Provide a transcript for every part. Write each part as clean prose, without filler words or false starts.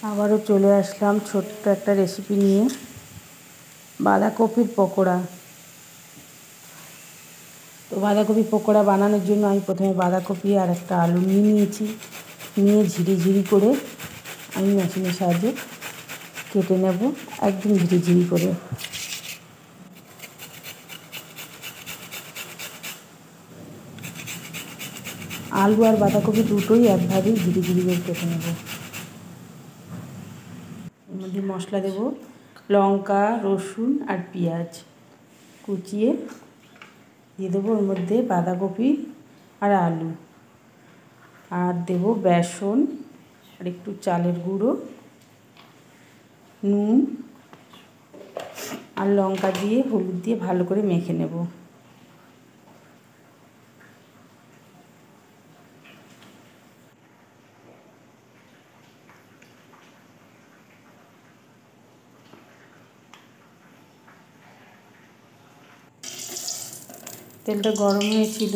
আবারও চলে আসলাম ছোট্ট একটা রেসিপি নিয়ে, বাঁধাকপির পকোড়া। তো বাঁধাকপির পকোড়া বানানোর জন্য আমি প্রথমে বাঁধাকপি আর একটা আলু নিয়েছি। নিয়ে ঝিরিঝিরি করে আমি মেশিনের সাহায্যে কেটে নেব, একদম ঝিরিঝিরি করে। আলু আর বাঁধাকপি দুটোই একভাবেই ঝিরিঝিরি করে কেটে নেব। এর মধ্যে মশলা দেব লঙ্কা, রসুন আর পেঁয়াজ কুচিয়ে দিয়ে দেবো। ওর মধ্যে বাঁধাকপি আর আলু, আর দেব বেসন আর একটু চালের গুঁড়ো, নুন আর লঙ্কা দিয়ে হলুদ দিয়ে ভালো করে মেখে নেব। তেলটা গরম হয়েছিল,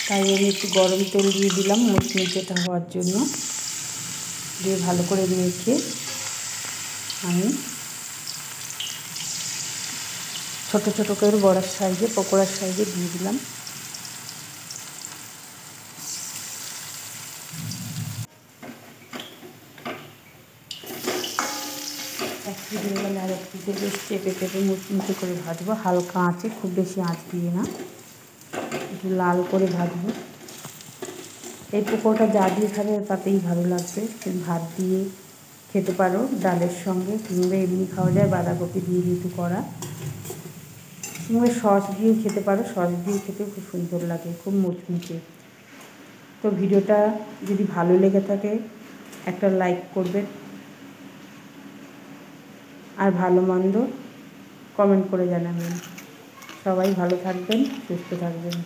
তাই আমি একটু গরম তেল দিয়ে দিলাম মুচমুচেটা হওয়ার জন্য। দিয়ে ভালো করে মেখে আমি ছোটো ছোটো করে বড়ার সাইজে, পকোড়ার সাইজে দিয়ে দিলাম। একটু দিয়ে গেলে আর একটু দিয়ে বেশ চেপে চেপে মুচমুচে করে ভাজবো, হালকা আঁচে, খুব বেশি আঁচ দিয়ে না, একটু লাল করে ভাজবো। এই পকোড়াটা যা দিয়ে খাবে তাতেই ভালো লাগবে। তুমি ভাত দিয়ে খেতে পারো, ডালের সঙ্গে, কিংবা এমনি খাওয়া যায় বাঁধাকপি দিয়ে যেহেতু করা, কিংবা সস দিয়েও খেতে পারো। সস দিয়ে খেতেও খুব সুন্দর লাগে, খুব মুচমুচে। তো ভিডিওটা যদি ভালো লেগে থাকে একটা লাইক করবেন, আর ভালো মন্দ কমেন্ট করে জানাবেন। সবাই ভালো থাকবেন, সুস্থ থাকবেন।